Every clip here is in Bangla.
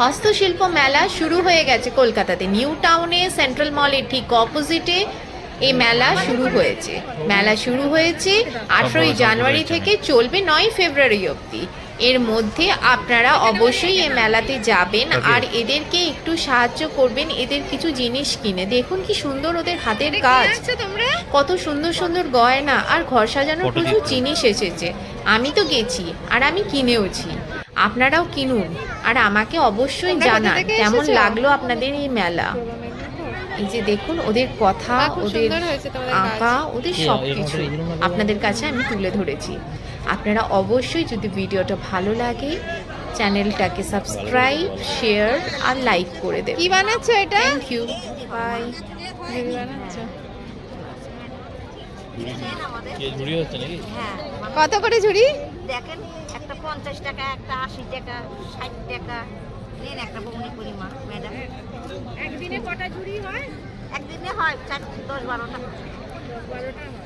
হস্তশিল্প মেলা শুরু হয়ে গেছে কলকাতাতে, নিউ টাউনে সেন্ট্রাল মলের ঠিক অপোজিটে এই মেলা শুরু হয়েছে। মেলা শুরু হয়েছে 18ই জানুয়ারি থেকে, চলবে 9 ফেব্রুয়ারি অবধি। এর মধ্যে আপনারা অবশ্যই এই মেলাতে যাবেন আর এদেরকে একটু সাহায্য করবেন, এদের কিছু জিনিস কিনে। দেখুন কি সুন্দর ওদের হাতের কাজ, কত সুন্দর সুন্দর গয়না আর ঘর সাজানোর প্রচুর জিনিস এসেছে। আমি তো গেছি আর আমি কিনেওছি, আপনারাও কিনুন আর আমাকে অবশ্যই জানান কেমন লাগলো আপনাদের এই মেলা। এই যে দেখুন ওদের কথা, ওদের আঁকা, ওদের সব কিছু আপনাদের কাছে আমি তুলে ধরেছি। আপনারা অবশ্যই, যদি ভিডিওটা ভালো লাগে, চ্যানেলটাকে সাবস্ক্রাইব, শেয়ার আর লাইক করে দেবেন। কি বানাচ্ছো এটা? Thank you, bye. ঝুড়ি বানাচ্ছো? কত করে ঝুড়ি? দেখেন, একটা 50 টাকা, একটা 80 টাকা, 60 টাকা। নেন একটা বগুনি পরিমাণ ম্যাডাম। একদিনে কটা ঝুড়ি হয়? একদিনে হয় 10-12টা।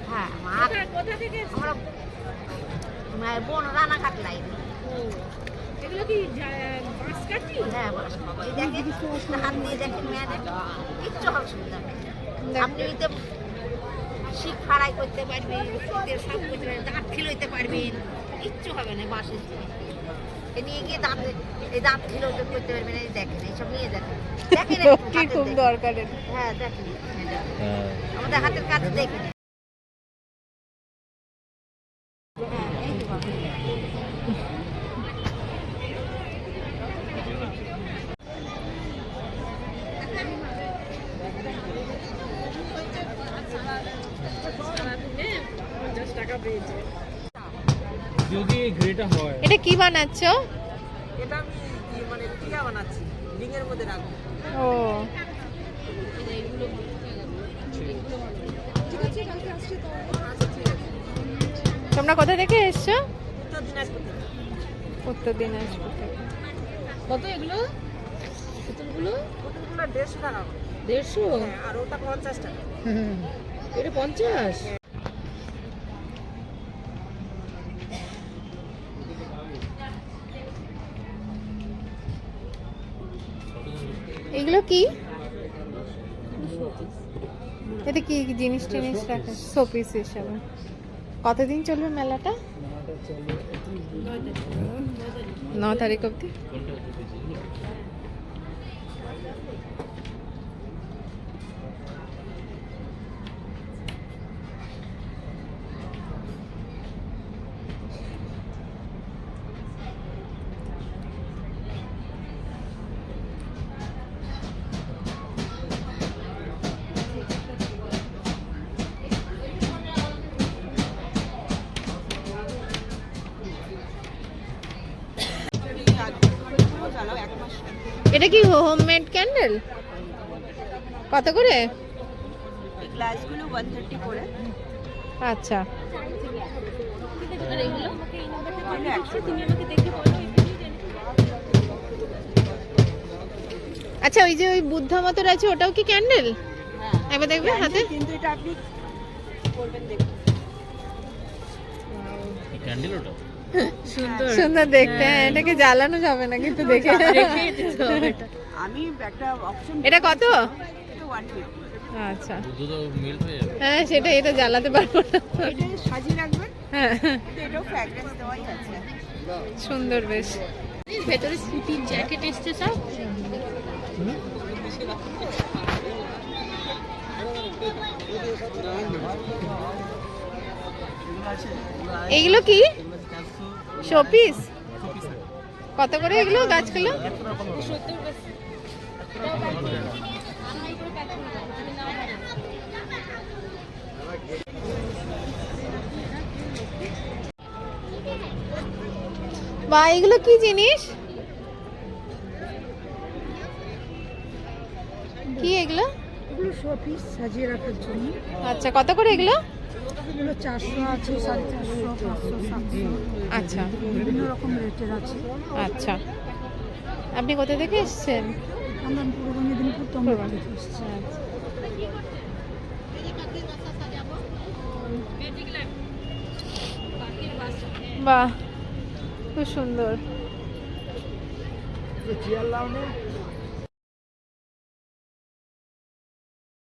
হ্যাঁ, কোথা থেকে? আমরা মায়ের বোন রানাঘাট লাইন। এগুলো কি বাঁশ কাঠি? হ্যাঁ, এই দেখেন, হাত দিয়ে দেখেন ম্যাডাম, কিচ্ছু অসুবিধা নেই। আপনি এতে শিক ফাড়াই করতে পারবেন, শীতের সব করতে পারবেন, দাঁত খিলইতে পারবেন, কিচ্ছু হবে না বাঁশের দিয়ে। নিয়ে গিয়ে দাঁত, এই দাঁত খিলইতে করতে পারবেন। এই দেখেন, এইসব নিয়ে দেখেন, দেখেন কি খুব দরকার। হ্যাঁ দেখেন, আমাদের হাতের কাজ দেখেন। এটা কি বানাচ্ছো? এটা আমি মানে টিয়া বানাচ্ছি, রিংয়ের মধ্যে রাখবো। ও, তোমরা কোথা থেকে এসছো? উত্তর দিনাজপুর থেকে। উত্তর দিনাজপুর থেকে। কত এগুলো? পুতুলগুলো? পুতুলগুলো 150 টাকা করে। 150? হ্যাঁ, আর ওটা 50 টাকা। এটা 50? এগুলো কি? এটা কি জিনিস টিনিস রাখা? শোপিস হিসাবে। কতদিন চলবে মেলাটা? 9 তারিখ অবধি। এটা কি হোমমেড ক্যান্ডেল? কত করে? এই গ্লাসগুলো 130 করে। আচ্ছা, আচ্ছা, ওই যে ওই বুদ্ধা মতো আছে, ওটাও কি ক্যান্ডেল? একবার দেখবে হাতে। কিন্তু এটা আপনি করবেন, দেখুন ক্যান্ডেল ওটা সুন্দর দেখতে। হ্যাঁ, এটাকে জ্বালানো যাবে না কিন্তু দেখে। আমি একটা অপশন। এটা কত? এটা 150। আচ্ছা, দুধ তো মেল্ট হয়ে যাবে। হ্যাঁ সেটা, এটা জ্বালাতে পারবো না। এটা সাজিয়ে রাখবেন। হ্যাঁ, এটাও ফ্র্যাগ্রেন্স দেওয়াই আছে। সুন্দর বেশ। ভেতরে সুতির জ্যাকেট এসছে সব। এগুলো কি শোপিস? কত করে এগুলো গাছগুলো? বা এগুলো কি জিনিস? কি এগুলো? এগুলো শোপিস সাজিয়ে রাখার জন্য। আচ্ছা, কত করে এগুলো? এগুলো 400 আছে, 450, 500, 700। আচ্ছা বিভিন্ন রকম রেটের আছে। আচ্ছা, আপনি কোথা থেকে এসেছেন? আমরা পূর্ব মেদিনীপুর তমলুক থেকে এসেছি। বাহ, খুব সুন্দর। চেয়ার লাউনে